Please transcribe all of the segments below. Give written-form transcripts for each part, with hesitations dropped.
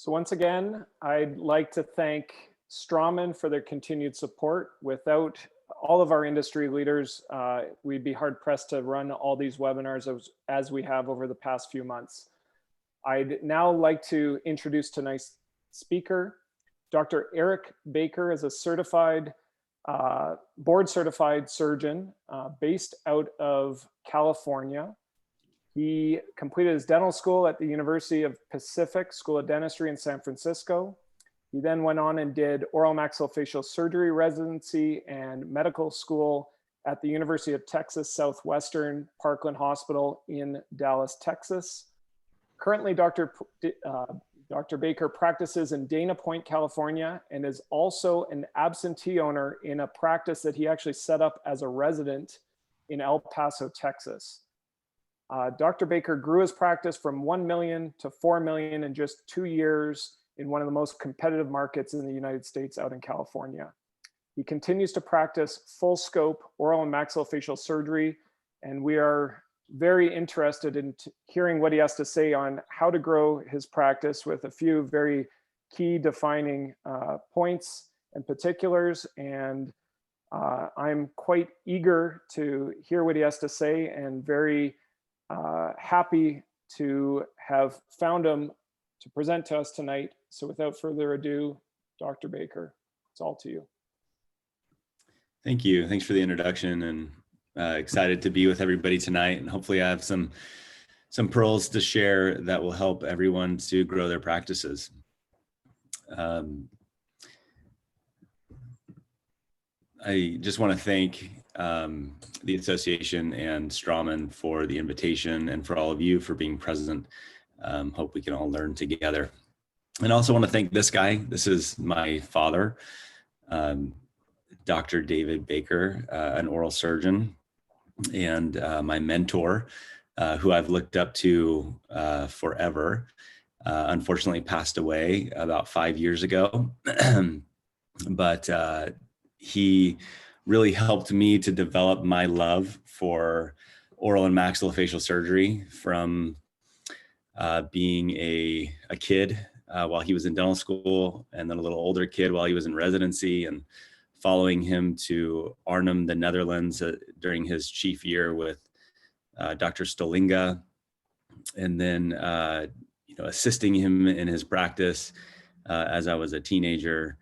So once again, I'd like to thank Strawman for their continued support. Without all of our industry leaders, we'd be hard pressed to run all these webinars as we have over the past few months. I'd now like to introduce tonight's speaker. Dr. Eric Baker is a certified, board certified surgeon based out of California. He completed his dental school at the University of Pacific School of Dentistry in San Francisco. He then went on and did oral maxillofacial surgery residency and medical school at the University of Texas Southwestern Parkland Hospital in Dallas, Texas. Currently, Dr. Baker practices in Dana Point, California, and is also an absentee owner in a practice that he actually set up as a resident in El Paso, Texas. Dr. Baker grew his practice from 1 million to 4 million in just 2 years in one of the most competitive markets in the United States out in California. He continues to practice full scope oral and maxillofacial surgery, and we are very interested in hearing what he has to say on how to grow his practice with a few very key defining points and particulars. And I'm quite eager to hear what he has to say and very happy to have found him to present to us tonight. So without further ado, Dr. Baker, it's all to you. Thank you. Thanks for the introduction, and excited to be with everybody tonight. And hopefully I have some pearls to share that will help everyone to grow their practices. I just want to thank the association and Strawman for the invitation, and for all of you for being present. Hope we can all learn together. And I also want to thank this guy. This is my father, Dr. David Baker, an oral surgeon, and my mentor, who I've looked up to forever. Unfortunately passed away about 5 years ago, but he really helped me to develop my love for oral and maxillofacial surgery from being a kid while he was in dental school, and then a little older kid while he was in residency, and following him to Arnhem, the Netherlands, during his chief year with Dr. Stolinga, and then assisting him in his practice as I was a teenager.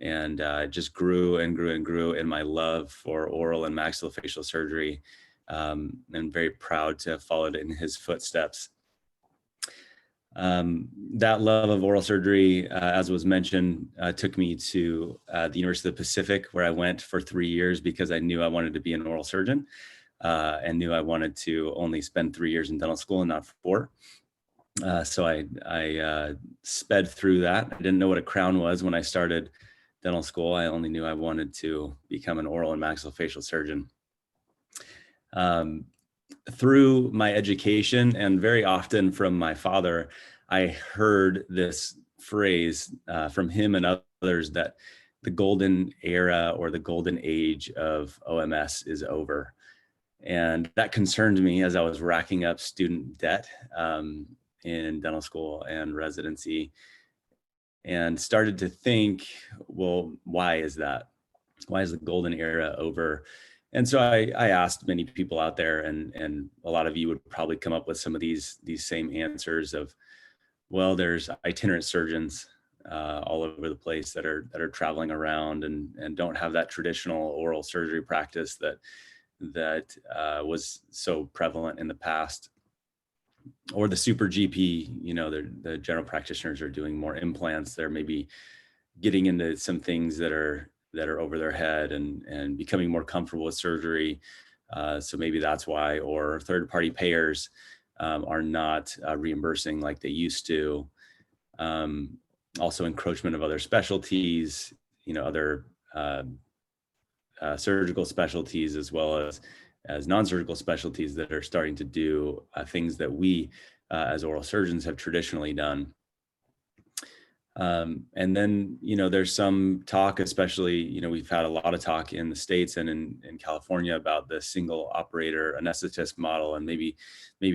And just grew and grew and grew in my love for oral and maxillofacial surgery. And very proud to have followed in his footsteps. That love of oral surgery, as was mentioned, took me to the University of the Pacific, where I went for 3 years because I knew I wanted to be an oral surgeon, and knew I wanted to only spend 3 years in dental school and not 4. So I sped through that. I didn't know what a crown was when I started dental school. I only knew I wanted to become an oral and maxillofacial surgeon. Through my education, and very often from my father, I heard this phrase from him and others that the golden era or the golden age of OMS is over. And that concerned me as I was racking up student debt in dental school and residency, and started to think, well, why is that? Why is the golden era over? And so I asked many people out there, and a lot of you would probably come up with some of these same answers of, well, there's itinerant surgeons all over the place that are traveling around and don't have that traditional oral surgery practice that was so prevalent in the past. Or the super GP, the general practitioners are doing more implants. They're maybe getting into some things that are over their head and becoming more comfortable with surgery. So maybe that's why. Or third-party payers are not reimbursing like they used to. Also encroachment of other specialties, other surgical specialties, as well as non-surgical specialties that are starting to do things that we as oral surgeons have traditionally done. And then, there's some talk, especially, we've had a lot of talk in the States and in California about the single operator anesthetist model, and maybe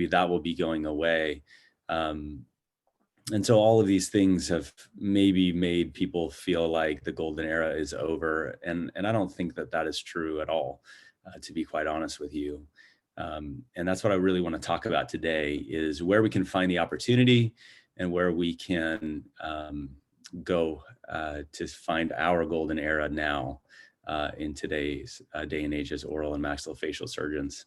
that will be going away. And so all of these things have maybe made people feel like the golden era is over. And I don't think that that is true at all, to be quite honest with you. And that's what I really want to talk about today, is where we can find the opportunity and where we can go to find our golden era now in today's day and age as oral and maxillofacial surgeons.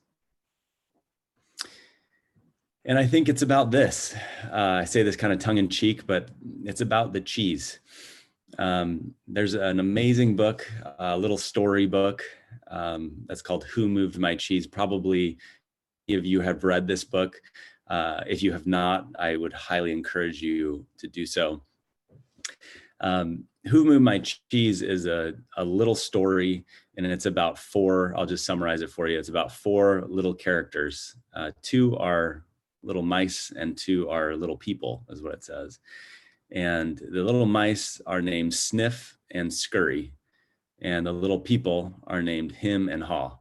And I think it's about this. I say this kind of tongue in cheek, but it's about the cheese. There's an amazing book, a little story book that's called Who Moved My Cheese? Probably many of you have read this book. If you have not, I would highly encourage you to do so. Who Moved My Cheese is a little story, and it's about four, I'll just summarize it for you. It's about four little characters. Two are little mice and two are little people, is what it says. And the little mice are named Sniff and Scurry, and the little people are named Him and Haw.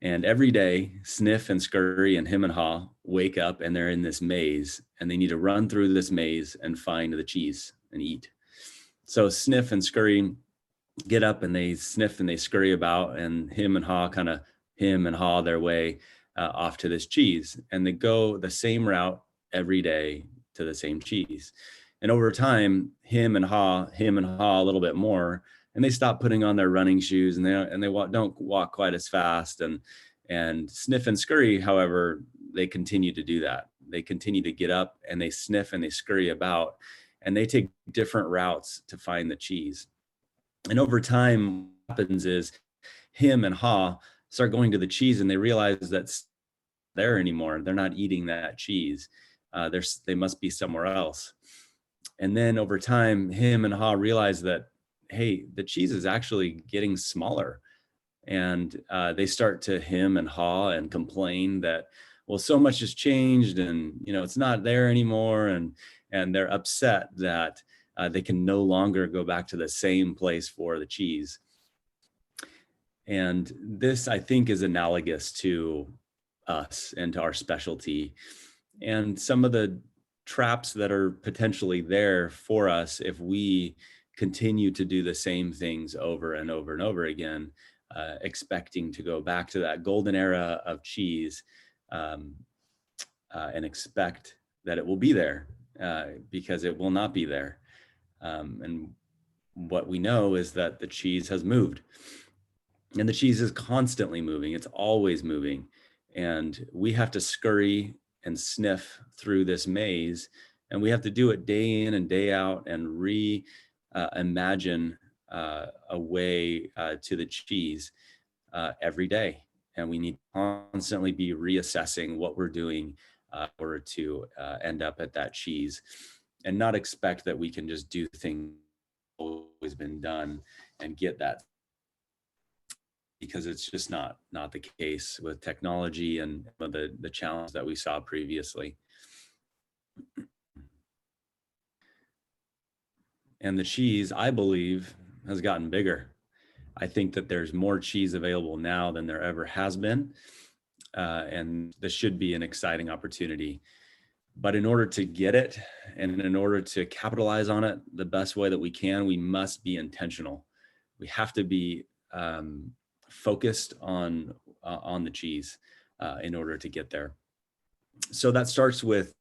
And every day, Sniff and Scurry and Him and Haw wake up and they're in this maze, and they need to run through this maze and find the cheese and eat. So Sniff and Scurry get up and they sniff and they scurry about, and Him and Haw kind of him and haw their way off to this cheese. And they go the same route every day to the same cheese. And over time, him and haw a little bit more, and they stop putting on their running shoes, and they don't walk quite as fast. And Sniff and Scurry, however, they continue to do that. They continue to get up and they sniff and they scurry about, and they take different routes to find the cheese. And over time, what happens is him and haw start going to the cheese, and they realize that's there anymore. They're not eating that cheese. They must be somewhere else. And then over time, him and haw realize that, hey, the cheese is actually getting smaller. And they start to him and haw and complain that, well, so much has changed, and it's not there anymore. And they're upset that they can no longer go back to the same place for the cheese. And this, I think, is analogous to us and to our specialty, and some of the traps that are potentially there for us if we continue to do the same things over and over and over again, expecting to go back to that golden era of cheese, and expect that it will be there, because it will not be there. And what we know is that the cheese has moved. And the cheese is constantly moving. It's always moving. And we have to scurry and sniff through this maze. And we have to do it day in and day out and imagine a way to the cheese every day. And we need to constantly be reassessing what we're doing in order to end up at that cheese, and not expect that we can just do things always been done and get that, because it's just not the case with technology and the challenge that we saw previously. And the cheese, I believe, has gotten bigger. I think that there's more cheese available now than there ever has been. And this should be an exciting opportunity. But in order to get it, and in order to capitalize on it the best way that we can, we must be intentional. We have to be focused on the cheese in order to get there. So that starts with,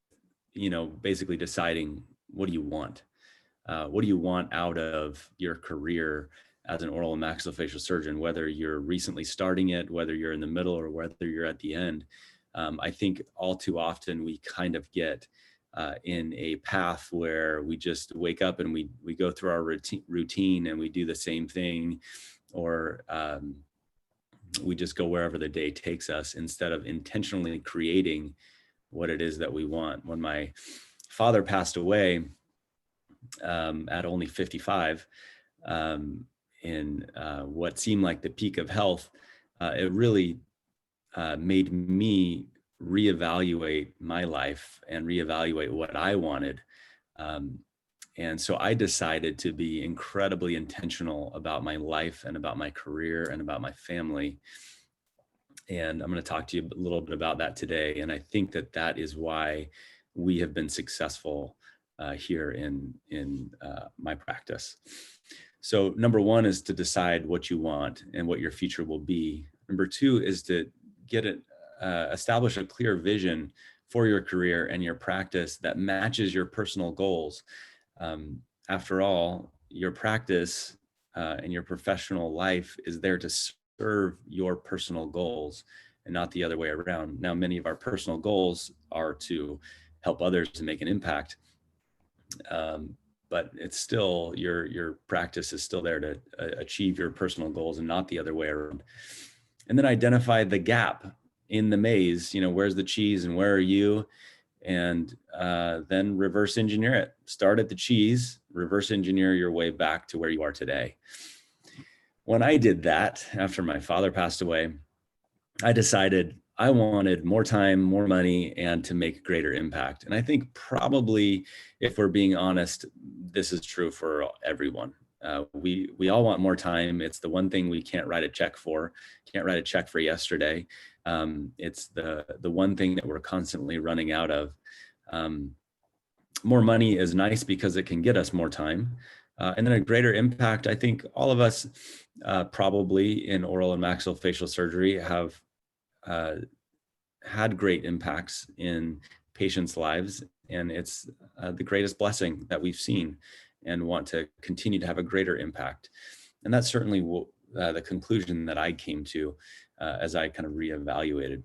basically deciding, what do you want? What do you want out of your career as an oral and maxillofacial surgeon, whether you're recently starting it, whether you're in the middle, or whether you're at the end? I think all too often we kind of get in a path where we just wake up and we go through our routine and we do the same thing, or we just go wherever the day takes us, instead of intentionally creating what it is that we want. When my father passed away at only 55, in what seemed like the peak of health, it really made me reevaluate my life and reevaluate what I wanted. And so I decided to be incredibly intentional about my life and about my career and about my family. And I'm going to talk to you a little bit about that today. And I think that that is why we have been successful here in my practice. So number one is to decide what you want and what your future will be. Number two is to establish a clear vision for your career and your practice that matches your personal goals. After all, your practice and your professional life is there to serve your personal goals and not the other way around. Now, many of our personal goals are to help others to make an impact. But it's still your practice is still there to achieve your personal goals and not the other way around. And then identify the gap in the maze. Where's the cheese and where are you? And then reverse engineer it. Start at the cheese, reverse engineer your way back to where you are today. When I did that, after my father passed away, I decided I wanted more time, more money, and to make greater impact. And I think probably, if we're being honest, this is true for everyone. We all want more time. It's the one thing we can't write a check for. Can't write a check for yesterday. It's the one thing that we're constantly running out of. More money is nice because it can get us more time. And then a greater impact. I think all of us probably in oral and maxillofacial surgery have had great impacts in patients' lives. And it's the greatest blessing that we've seen and want to continue to have a greater impact. And that's certainly the conclusion that I came to as I kind of reevaluated.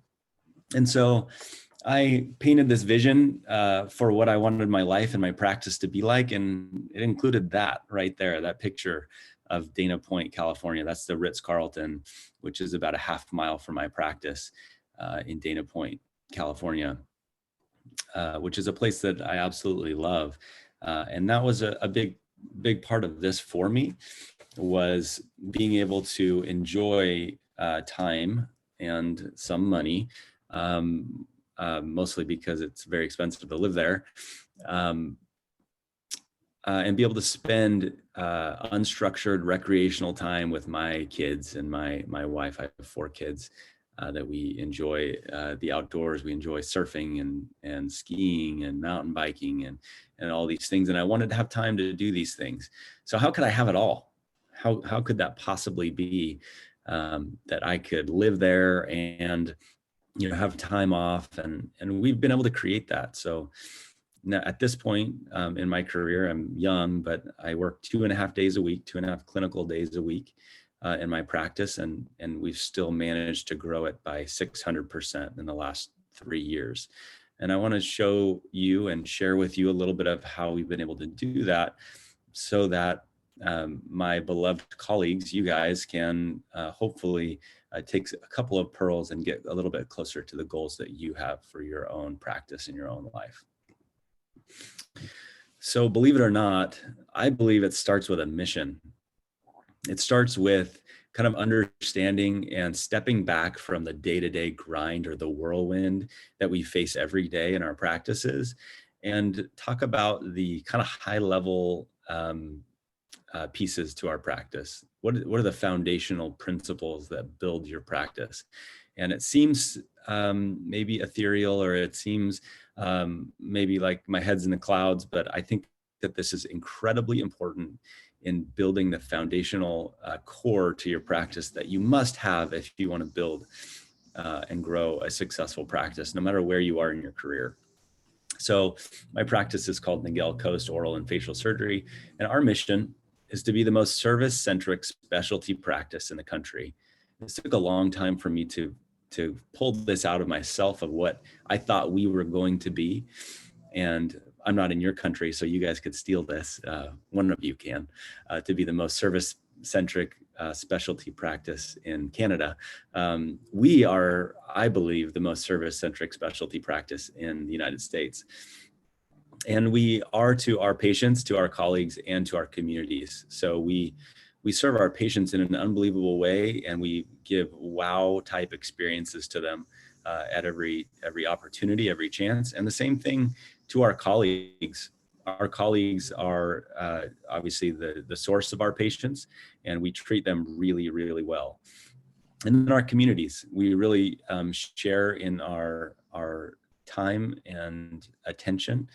And so I painted this vision for what I wanted my life and my practice to be like. And it included that right there, that picture of Dana Point, California. That's the Ritz-Carlton, which is about a half mile from my practice in Dana Point, California, which is a place that I absolutely love. And that was a big part of this for me, was being able to enjoy time and some money, mostly because it's very expensive to live there, and be able to spend unstructured recreational time with my kids and my wife. I have 4 kids that we enjoy the outdoors. We enjoy surfing and skiing and mountain biking and all these things. And I wanted to have time to do these things. So how could I have it all? How could that possibly be, that I could live there and have time off? And we've been able to create that. So now at this point in my career, I'm young, but I work 2.5 days a week, 2.5 clinical days a week in my practice. And we've still managed to grow it by 600% in the last 3 years. And I want to show you and share with you a little bit of how we've been able to do that, so that my beloved colleagues, you guys, can hopefully take a couple of pearls and get a little bit closer to the goals that you have for your own practice in your own life. So believe it or not, I believe it starts with a mission. It starts with kind of understanding and stepping back from the day-to-day grind or the whirlwind that we face every day in our practices, and talk about the kind of high-level pieces to our practice. What are the foundational principles that build your practice? And it seems maybe ethereal, or it seems maybe like my head's in the clouds, but I think that this is incredibly important in building the foundational core to your practice that you must have if you want to build and grow a successful practice, no matter where you are in your career. So my practice is called Niguel Coast Oral and Facial Surgery, and our mission is to be the most service-centric specialty practice in the country. It took a long time for me to pull this out of myself, of what I thought we were going to be. And I'm not in your country, so you guys could steal this. One of you can, to be the most service-centric specialty practice in Canada. We are, I believe, the most service-centric specialty practice in the United States. And we are to our patients, to our colleagues, and to our communities. So we serve our patients in an unbelievable way, and we give wow type experiences to them at every opportunity, every chance. And the same thing to our colleagues. Our colleagues are obviously the source of our patients, and we treat them really, really well. And in our communities, we really share in our time and attention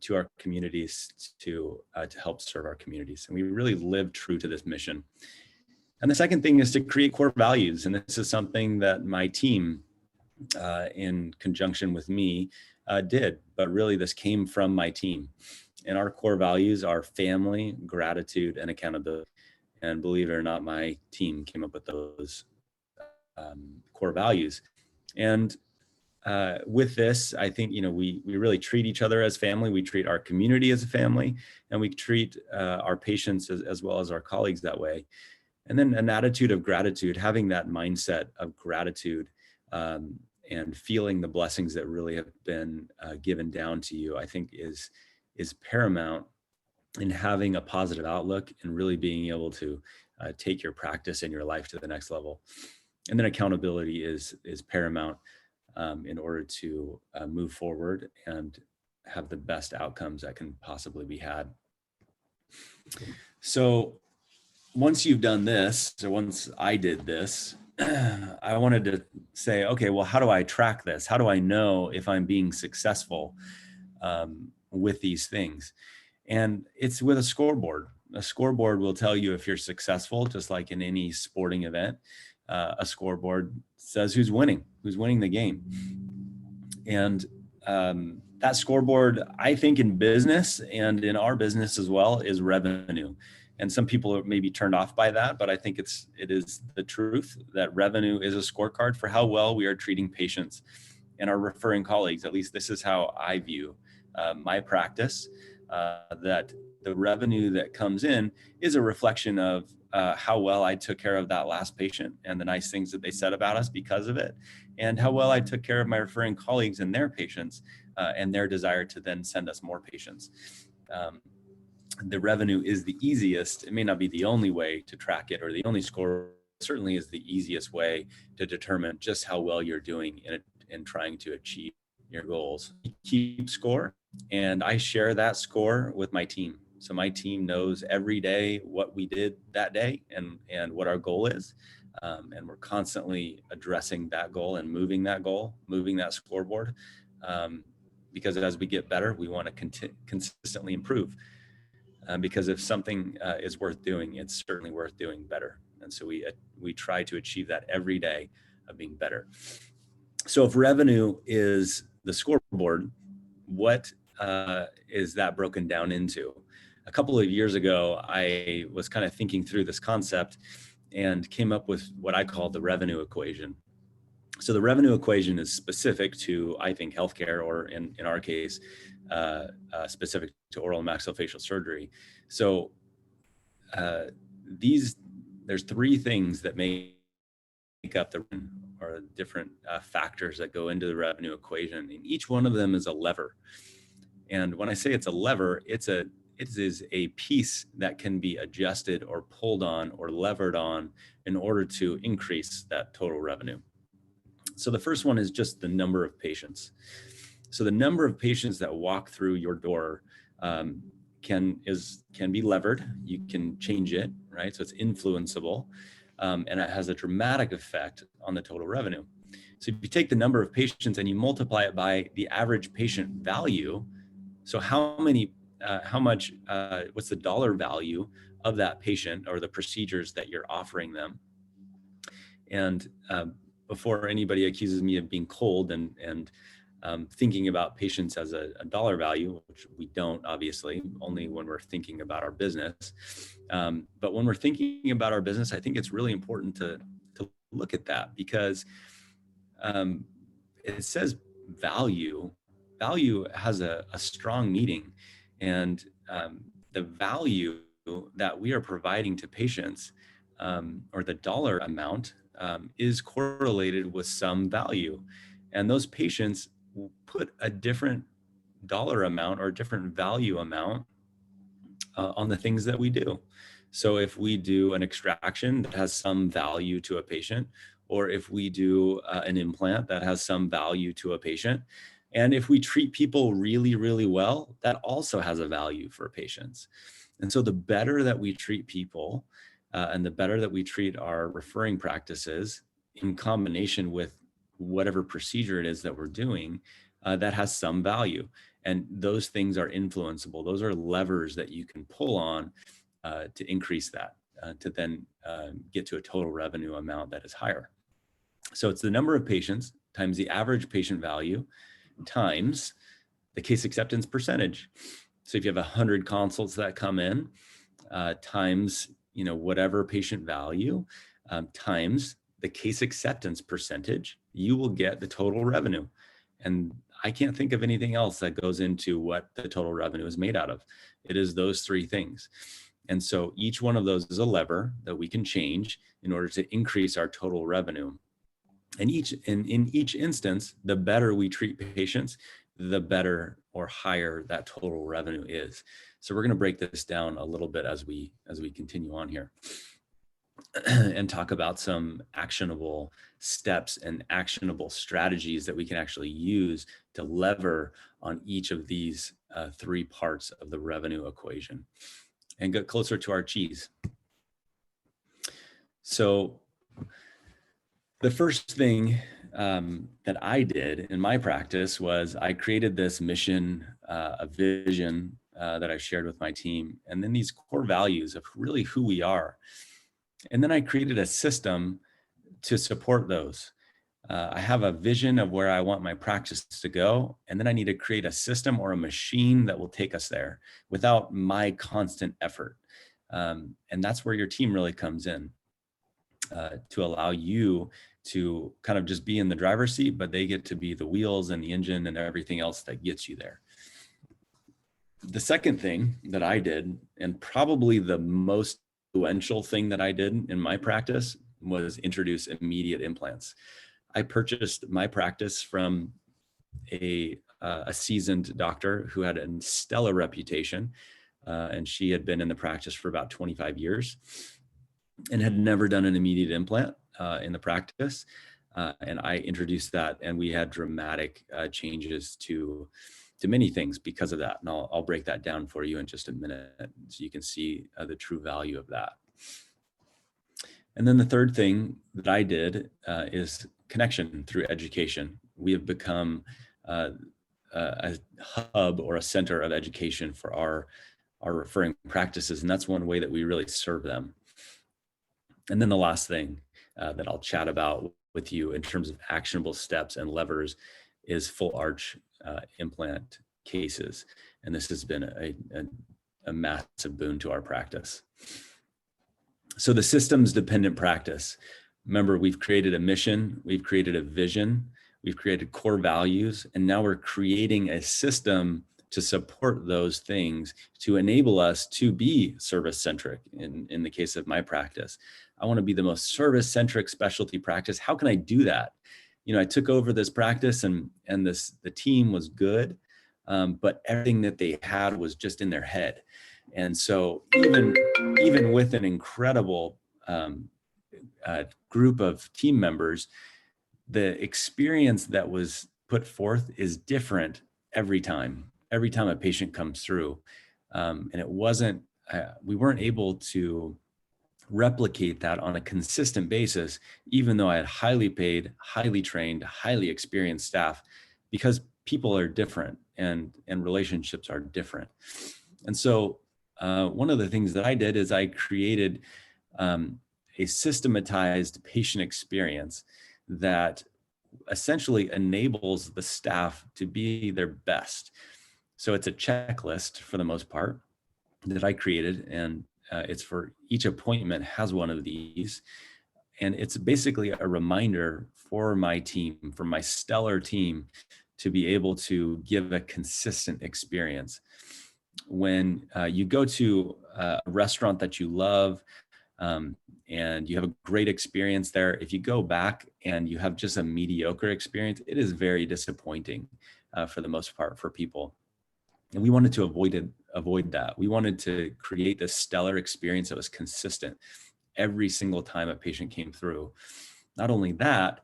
to our communities to help serve our communities. And we really live true to this mission. And the second thing is to create core values. And this is something that my team, in conjunction with me, did. But really, this came from my team. And our core values are family, gratitude, and accountability. And believe it or not, my team came up with those core values. And with this, I think, we really treat each other as family. We treat our community as a family, and we treat our patients as well as our colleagues that way. And then an attitude of gratitude, having that mindset of gratitude, and feeling the blessings that really have been given down to you, I think is paramount in having a positive outlook and really being able to take your practice and your life to the next level. And then accountability is paramount in order to move forward and have the best outcomes that can possibly be had. So once you've done this, or once I did this, I wanted to say, okay, well, how do I track this? How do I know if I'm being successful with these things? And it's with a scoreboard. A scoreboard will tell you if you're successful, just like in any sporting event. A scoreboard says who's winning the game. And that scoreboard, I think in business and in our business as well, is revenue. And some people may be turned off by that, but I think it is the truth that revenue is a scorecard for how well we are treating patients and our referring colleagues. At least this is how I view my practice, that the revenue that comes in is a reflection of how well I took care of that last patient and the nice things that they said about us because of it, and how well I took care of my referring colleagues and their patients and their desire to then send us more patients. The revenue is the easiest. It may not be the only way to track it or the only score. It certainly is the easiest way to determine just how well you're doing in trying to achieve your goals. You keep score, and I share that score with my team. So my team knows every day what we did that day and what our goal is. And we're constantly addressing that goal and moving that scoreboard. Because as we get better, we want to consistently improve. Because if something is worth doing, it's certainly worth doing better. And so we try to achieve that every day of being better. So if revenue is the scoreboard, what is that broken down into? A couple of years ago, I was kind of thinking through this concept and came up with what I call the revenue equation. So the revenue equation is specific to, I think, healthcare, or in our case, specific to oral and maxillofacial surgery. So there's three things that make up or different factors that go into the revenue equation, and each one of them is a lever. And when I say it's a lever, it is a piece that can be adjusted or pulled on or levered on in order to increase that total revenue. So the first one is just the number of patients. So the number of patients that walk through your door can be levered. You can change it, right? So it's influenceable, and it has a dramatic effect on the total revenue. So if you take the number of patients and you multiply it by the average patient value, so what's the dollar value of that patient or the procedures that you're offering them? And before anybody accuses me of being cold and thinking about patients as a dollar value, which we don't, obviously, only when we're thinking about our business. But when we're thinking about our business, I think it's really important to look at that, because it says value. Value has a strong meaning, and the value that we are providing to patients, or the dollar amount, is correlated with some value. And those patients put a different dollar amount or different value amount on the things that we do. So if we do an extraction that has some value to a patient, or if we do an implant that has some value to a patient, and if we treat people really, really well, that also has a value for patients. And so the better that we treat people, and the better that we treat our referring practices in combination with whatever procedure it is that we're doing, that has some value. And those things are influenceable. Those are levers that you can pull on to increase that, to then get to a total revenue amount that is higher. So it's the number of patients times the average patient value times the case acceptance percentage. So if you have 100 consults that come in, times whatever patient value, times the case acceptance percentage, you will get the total revenue. And I can't think of anything else that goes into what the total revenue is made out of. It is those three things. And so each one of those is a lever that we can change in order to increase our total revenue. And in each instance, the better we treat patients, the better or higher that total revenue is. So we're going to break this down a little bit as we continue on here and talk about some actionable steps and actionable strategies that we can actually use to lever on each of these three parts of the revenue equation and get closer to our cheese. So the first thing that I did in my practice was I created this mission, a vision that I shared with my team, and then these core values of really who we are. And then I created a system to support those. I have a vision of where I want my practice to go, and then I need to create a system or a machine that will take us there without my constant effort. And that's where your team really comes in. To allow you to kind of just be in the driver's seat, but they get to be the wheels and the engine and everything else that gets you there. The second thing that I did, and probably the most influential thing that I did in my practice, was introduce immediate implants. I purchased my practice from a seasoned doctor who had a stellar reputation, and she had been in the practice for about 25 years. And had never done an immediate implant in the practice. And I introduced that, and we had dramatic changes to many things because of that. And I'll break that down for you in just a minute so you can see the true value of that. And then the third thing that I did is connection through education. We have become a hub or a center of education for our referring practices. And that's one way that we really serve them. And then the last thing that I'll chat about with you in terms of actionable steps and levers is full arch implant cases. And this has been a massive boon to our practice. So the systems dependent practice, remember, we've created a mission, we've created a vision, we've created core values, and now we're creating a system to support those things to enable us to be service centric. In the case of my practice, I want to be the most service centric specialty practice. How can I do that? I took over this practice and the team was good, but everything that they had was just in their head. And so even with an incredible group of team members, the experience that was put forth is different every time a patient comes through. And it wasn't, we weren't able to replicate that on a consistent basis, even though I had highly paid, highly trained, highly experienced staff, because people are different and relationships are different. And so one of the things that I did is I created a systematized patient experience that essentially enables the staff to be their best. So it's a checklist for the most part that I created, and it's for each appointment has one of these. And it's basically a reminder for my team, for my stellar team, to be able to give a consistent experience. When you go to a restaurant that you love, and you have a great experience there, if you go back and you have just a mediocre experience, it is very disappointing for the most part for people. And we wanted to avoid that. We wanted to create this stellar experience that was consistent every single time a patient came through. Not only that,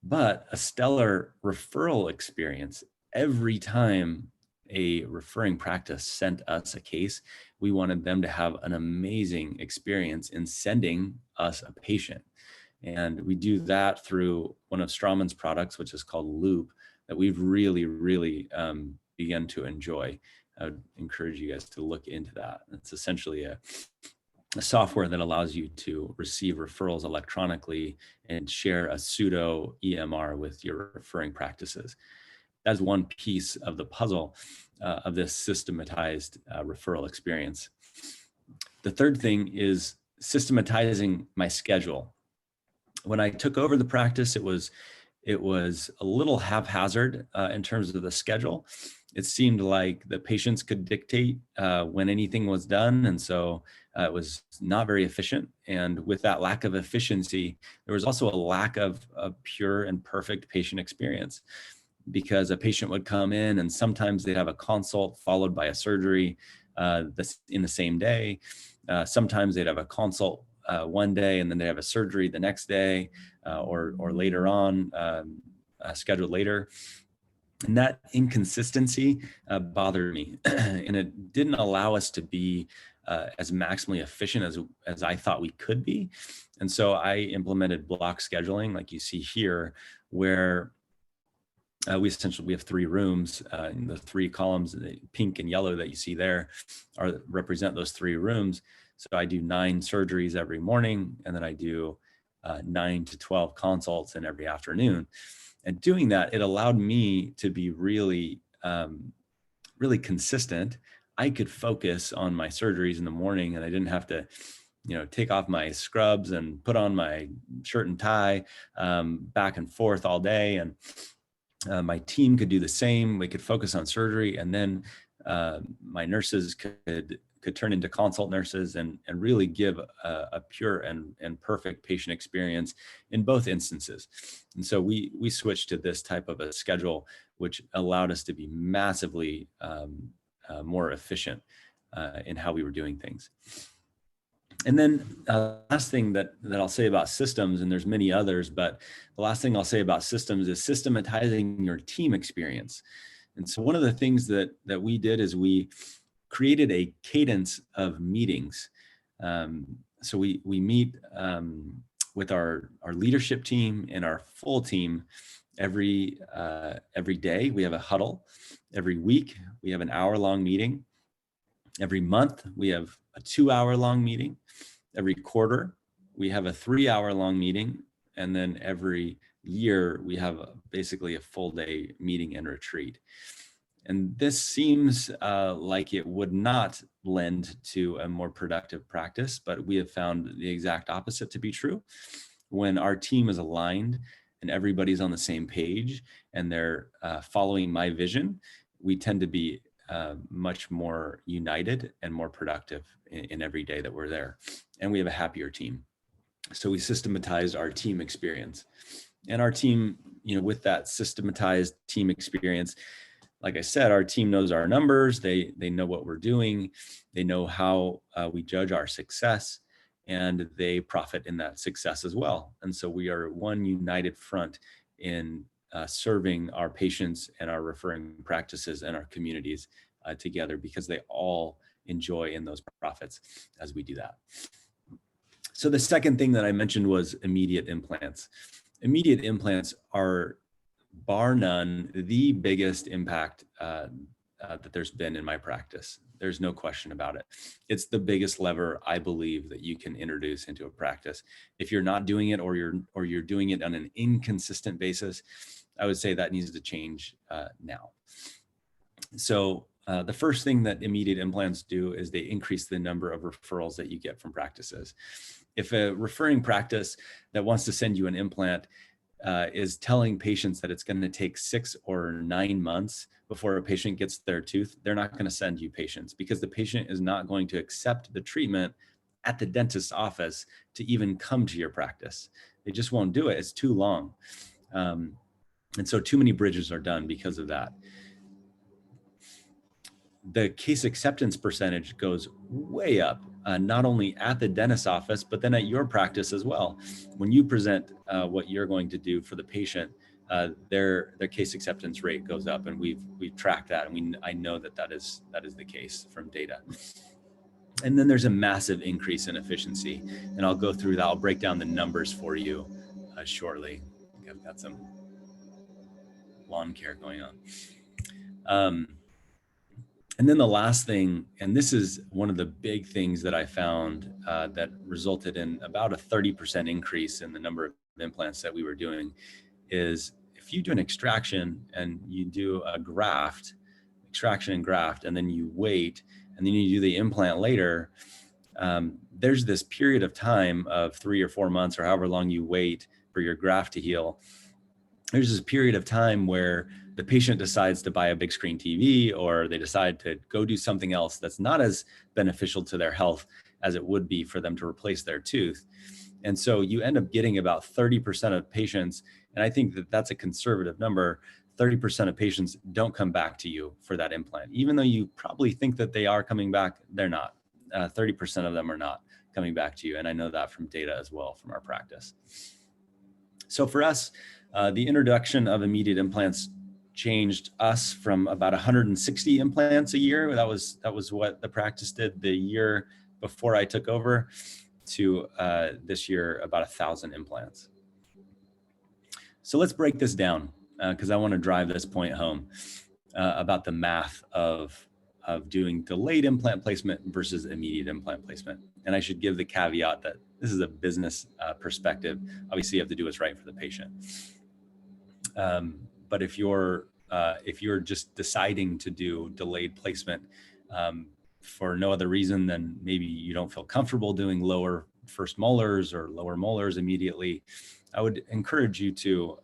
but a stellar referral experience. Every time a referring practice sent us a case, we wanted them to have an amazing experience in sending us a patient. And we do that through one of Straumann's products, which is called Loop, that we've really begun to enjoy. I would encourage you guys to look into that. It's essentially a software that allows you to receive referrals electronically and share a pseudo EMR with your referring practices. That's one piece of the puzzle of this systematized referral experience. The third thing is systematizing my schedule. When I took over the practice, it was a little haphazard in terms of the schedule. It seemed like the patients could dictate when anything was done, and so it was not very efficient. And with that lack of efficiency, there was also a lack of a pure and perfect patient experience, because a patient would come in and sometimes they'd have a consult followed by a surgery in the same day. Sometimes they'd have a consult one day and then they have a surgery the next day or later on, scheduled later. And that inconsistency bothered me, and it didn't allow us to be as maximally efficient as I thought we could be. And so I implemented block scheduling, like you see here, where we have 3 rooms. The 3 columns, the pink and yellow that you see there, represent those 3 rooms. So I do 9 surgeries every morning, and then I do 9 to 12 consults in every afternoon. And doing that, it allowed me to be really consistent. I could focus on my surgeries in the morning, and I didn't have to, take off my scrubs and put on my shirt and tie back and forth all day. And my team could do the same. We could focus on surgery, and then my nurses could turn into consult nurses and really give a pure and perfect patient experience in both instances. And so we switched to this type of a schedule, which allowed us to be massively more efficient in how we were doing things. And then last thing that I'll say about systems, and there's many others, but the last thing I'll say about systems is systematizing your team experience. And so one of the things that we did is we created a cadence of meetings. So we meet with our leadership team and our full team every day. We have a huddle. Every week we have an hour-long meeting. Every month we have a 2-hour-long meeting. Every quarter we have a 3-hour-long meeting, and then every year we have basically a full day meeting and retreat. And this seems like it would not lend to a more productive practice, but we have found the exact opposite to be true. When our team is aligned and everybody's on the same page and they're following my vision, we tend to be much more united and more productive in every day that we're there. And we have a happier team. So we systematized our team experience. And our team, with that systematized team experience, like I said, our team knows our numbers. They know what we're doing. They know how we judge our success, and they profit in that success as well. And so we are one united front in serving our patients and our referring practices and our communities together, because they all enjoy in those profits as we do that. So the second thing that I mentioned was immediate implants. Immediate implants are, bar none, the biggest impact that there's been in my practice. There's no question about it. It's the biggest lever, I believe, that you can introduce into a practice. If you're not doing it, or you're doing it on an inconsistent basis, I would say that needs to change now. So the first thing that immediate implants do is they increase the number of referrals that you get from practices. If a referring practice that wants to send you an implant is telling patients that it's going to take 6 or 9 months before a patient gets their tooth, they're not going to send you patients, because the patient is not going to accept the treatment at the dentist's office to even come to your practice. They just won't do it. It's too long. And so too many bridges are done because of that. The case acceptance percentage goes way up, not only at the dentist's office, but then at your practice as well. When you present what you're going to do for the patient, their case acceptance rate goes up, and we've tracked that, and I know that is the case from data. And then there's a massive increase in efficiency, and I'll go through that. I'll break down the numbers for you shortly. I think I've got some. lawn care going on. And then the last thing, and this is one of the big things that I found that resulted in about a 30% increase in the number of implants that we were doing, is if you do an extraction and you do a graft, extraction and graft, and then you wait, and then you do the implant later, there's this period of time of 3 or 4 months or however long you wait for your graft to heal. There's this period of time where the patient decides to buy a big screen TV, or they decide to go do something else that's not as beneficial to their health as it would be for them to replace their tooth. And so you end up getting about 30% of patients, and I think that that's a conservative number, 30% of patients don't come back to you for that implant. Even though you probably think that they are coming back, they're not. 30% of them are not coming back to you. And I know that from data as well from our practice. So for us, the introduction of immediate implants changed us from about 160 implants a year. That was what the practice did the year before I took over, to this year about 1,000 implants. So let's break this down because I want to drive this point home about the math of doing delayed implant placement versus immediate implant placement. And I should give the caveat that this is a business perspective. Obviously, you have to do what's right for the patient. But if you're just deciding to do delayed placement for no other reason than maybe you don't feel comfortable doing lower first molars or lower molars immediately, I would encourage you to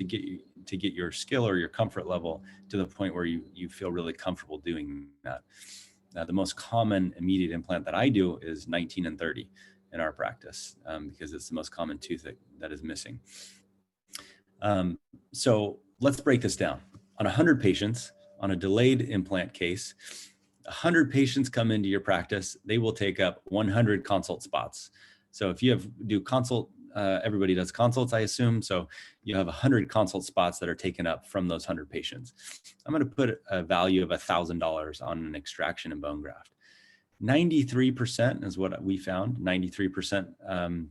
get your skill or your comfort level to the point where you feel really comfortable doing that. The most common immediate implant that I do is 19 and 30 in our practice because it's the most common tooth that is missing. So let's break this down. On 100 patients, on a delayed implant case, 100 patients come into your practice, they will take up 100 consult spots. So if you do consult, everybody does consults, I assume. So you have 100 consult spots that are taken up from those 100 patients. I'm going to put a value of $1,000 on an extraction and bone graft. 93% is what we found, 93%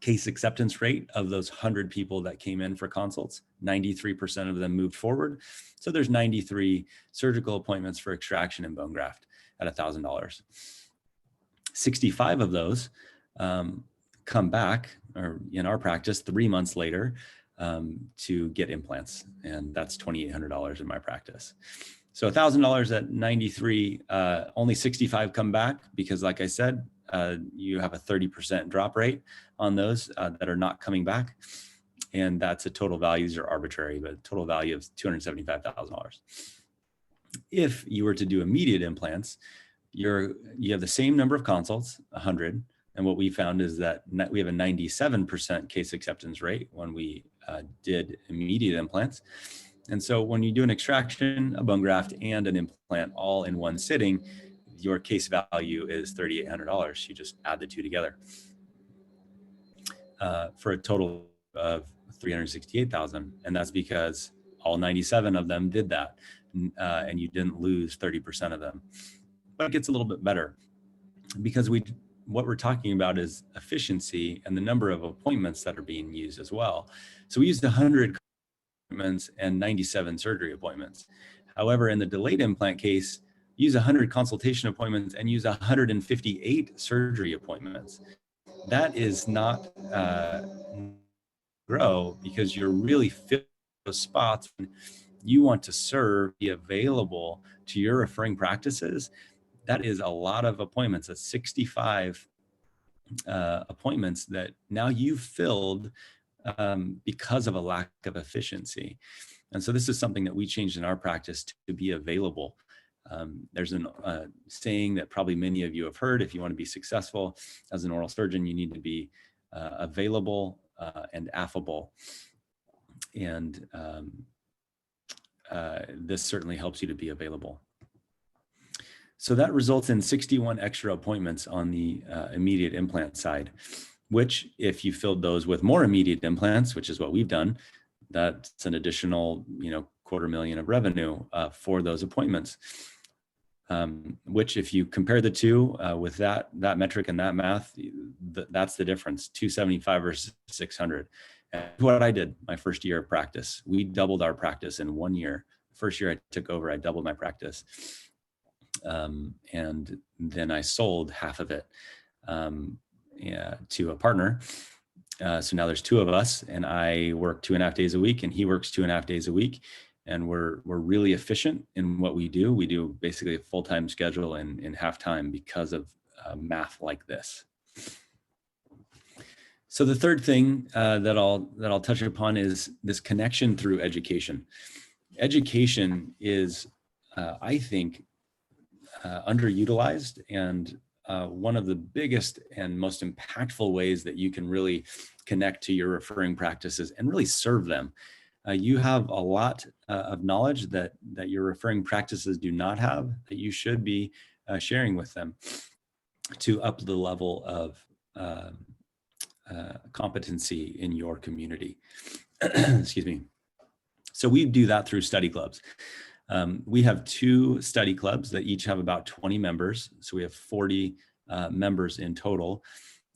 case acceptance rate of those 100 people that came in for consults. 93% of them moved forward. So there's 93 surgical appointments for extraction and bone graft at $1,000. 65 of those come back, or in our practice, 3 months later to get implants. And that's $2,800 in my practice. So $1,000 at 93, only 65 come back because, like I said, you have a 30% drop rate on those that are not coming back. And that's a total value, these are arbitrary, but total value of $275,000. If you were to do immediate implants, you have the same number of consults, 100. And what we found is that we have a 97% case acceptance rate when we did immediate implants. And so when you do an extraction, a bone graft, and an implant all in one sitting, your case value is $3,800. You just add the two together for a total of $368,000. And that's because all 97 of them did that, and you didn't lose 30% of them. But it gets a little bit better because what we're talking about is efficiency and the number of appointments that are being used as well. So we used 100 appointments and 97 surgery appointments. However, in the delayed implant case, use 100 consultation appointments and use 158 surgery appointments. That is not grow because you're really filling those spots. You want to serve, be available to your referring practices. That is a lot of appointments. That's 65 appointments that now you've filled because of a lack of efficiency. And so this is something that we changed in our practice to be available. There's a saying that probably many of you have heard: if you want to be successful as an oral surgeon, you need to be available and affable. And this certainly helps you to be available. So that results in 61 extra appointments on the immediate implant side, which if you filled those with more immediate implants, which is what we've done, that's an additional, $250,000 of revenue for those appointments. Which if you compare the two with that metric and that math, that's the difference, 275 versus 600. And what I did my first year of practice, we doubled our practice in 1 year. First year I took over, I doubled my practice. And then I sold half of it to a partner. So now there's two of us, and I work 2.5 days a week, and he works 2.5 days a week. And we're really efficient in what we do. We do basically a full-time schedule in half time because of math like this. So the third thing that I'll touch upon is this connection through education. Education is, I think, underutilized, and one of the biggest and most impactful ways that you can really connect to your referring practices and really serve them. You have a lot of knowledge that your referring practices do not have, that you should be sharing with them to up the level of competency in your community. Excuse me. So we do that through study clubs. We have 2 study clubs that each have about 20 members. So we have 40 members in total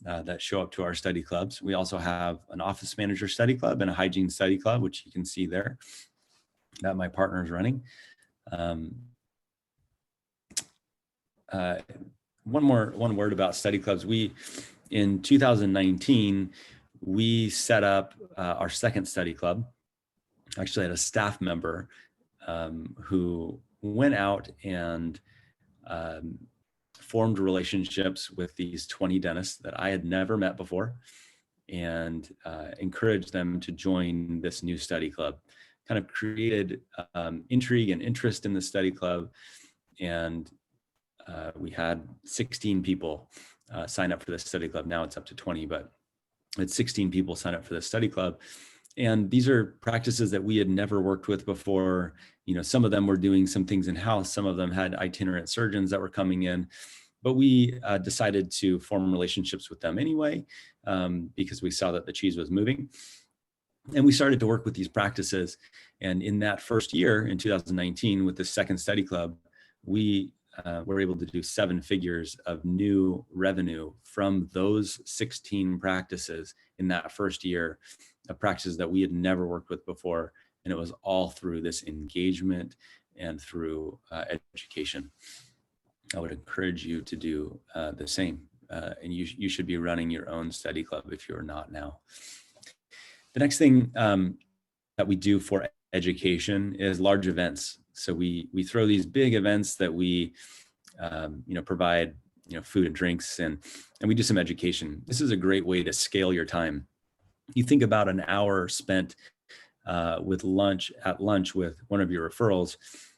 that show up to our study clubs. We also have an office manager study club and a hygiene study club, which you can see there that my partner is running. One word about study clubs. In 2019, we set up our second study club. Actually had a staff member who went out and formed relationships with these 20 dentists that I had never met before, and encouraged them to join this new study club. Kind of created intrigue and interest in the study club, and we had 16 people sign up for this study club. Now it's up to 20, but it's 16 people sign up for the study club. And these are practices that we had never worked with before. You know, some of them were doing some things in-house. Some of them had itinerant surgeons that were coming in, but we decided to form relationships with them anyway, because we saw that the cheese was moving. And we started to work with these practices. And in that first year, in 2019, with the second study club, we were able to do 7 figures of new revenue from those 16 practices in that first year, of practices that we had never worked with before. And it was all through this engagement and through education. I would encourage you to do the same. And you should be running your own study club if you're not now. The next thing that we do for education is large events. So we throw these big events that we provide food and drinks, and we do some education. This is a great way to scale your time. You think about an hour spent at lunch with one of your referrals.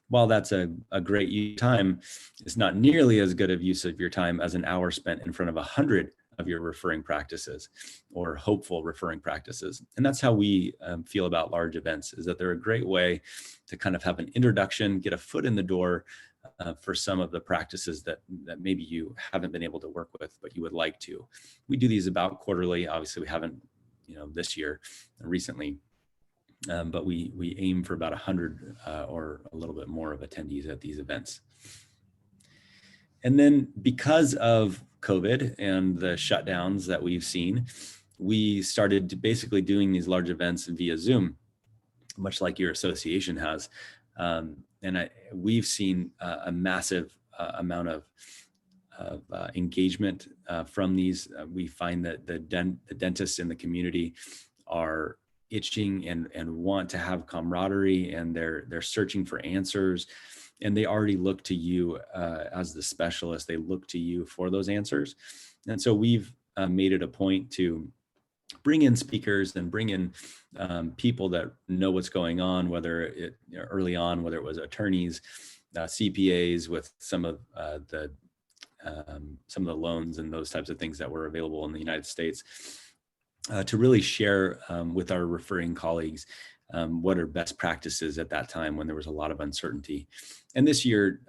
While that's a great use of time, it's not nearly as good of use of your time as an hour spent in front of 100 of your referring practices or hopeful referring practices. And that's how we feel about large events, is that they're a great way to kind of have an introduction, get a foot in the door for some of the practices that maybe you haven't been able to work with, but you would like to. We do these about quarterly. Obviously, we haven't, this year recently, but we aim for about 100 or a little bit more of attendees at these events. And then because of COVID and the shutdowns that we've seen, we started basically doing these large events via Zoom, much like your association has. We've seen a massive amount of engagement from these. We find that the dentists in the community are itching and want to have camaraderie, and they're searching for answers, and they already look to you as the specialist. They look to you for those answers. And so we've made it a point to bring in speakers and bring in people that know what's going on, whether it early on, whether it was attorneys, CPAs with some of the loans and those types of things that were available in the United States, to really share with our referring colleagues what are best practices at that time when there was a lot of uncertainty. And this year,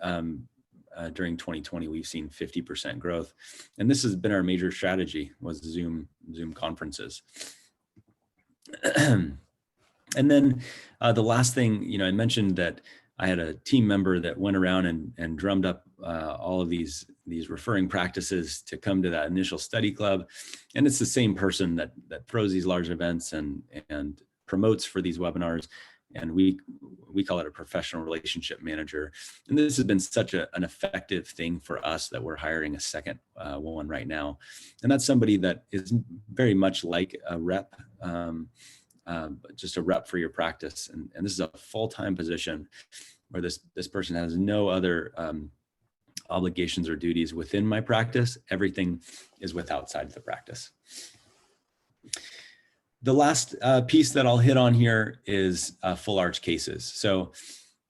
during 2020, we've seen 50% growth. And this has been our major strategy, was Zoom conferences. And then the last thing, I mentioned that I had a team member that went around and drummed up all of these referring practices to come to that initial study club. And it's the same person that throws these large events and promotes for these webinars. And we call it a professional relationship manager. And this has been such an effective thing for us that we're hiring a second one right now. And that's somebody that is very much like a rep, just a rep for your practice. And this is a full-time position where this person has no other obligations or duties within my practice. Everything is with outside of the practice. The last piece that I'll hit on here is full arch cases. So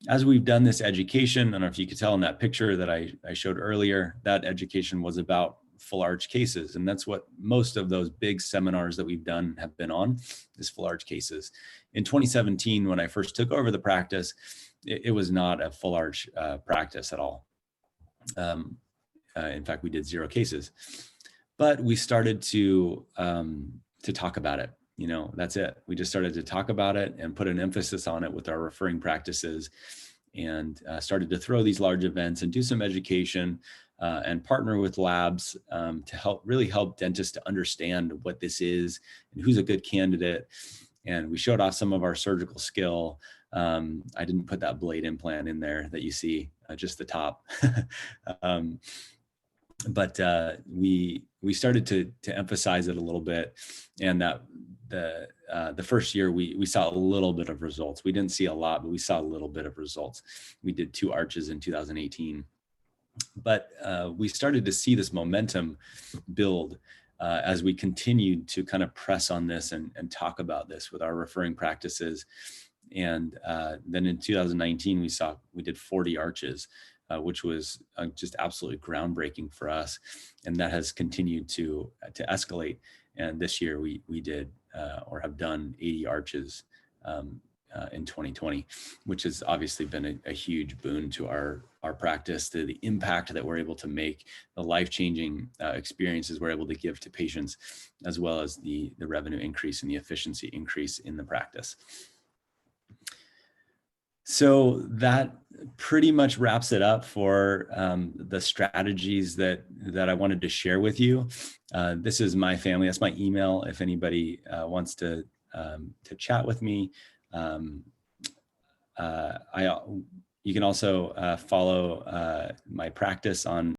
as we've done this education, I don't know if you could tell in that picture that I showed earlier, that education was about full arch cases. And that's what most of those big seminars that we've done have been on, is full arch cases. In 2017, when I first took over the practice, it was not a full arch practice at all. In fact, we did 0 cases, but we started to talk about it. You know, that's it. We just started to talk about it and put an emphasis on it with our referring practices, and started to throw these large events and do some education and partner with labs to really help dentists to understand what this is and who's a good candidate. And we showed off some of our surgical skill. I didn't put that blade implant in there that you see, just the top. But we started to emphasize it a little bit, and that the first year we saw a little bit of results. We didn't see a lot, but we saw a little bit of results. We did 2 arches in 2018, but we started to see this momentum build as we continued to kind of press on this and talk about this with our referring practices. And then in 2019, we did 40 arches. Which was just absolutely groundbreaking for us, and that has continued to escalate. And this year we did or have done 80 arches in 2020, which has obviously been a huge boon to our practice, to the impact that we're able to make, the life-changing experiences we're able to give to patients, as well as the revenue increase and the efficiency increase in the practice. So that pretty much wraps it up for the strategies that I wanted to share with you. This is my family. That's my email. If anybody wants to chat with me, you can also follow my practice on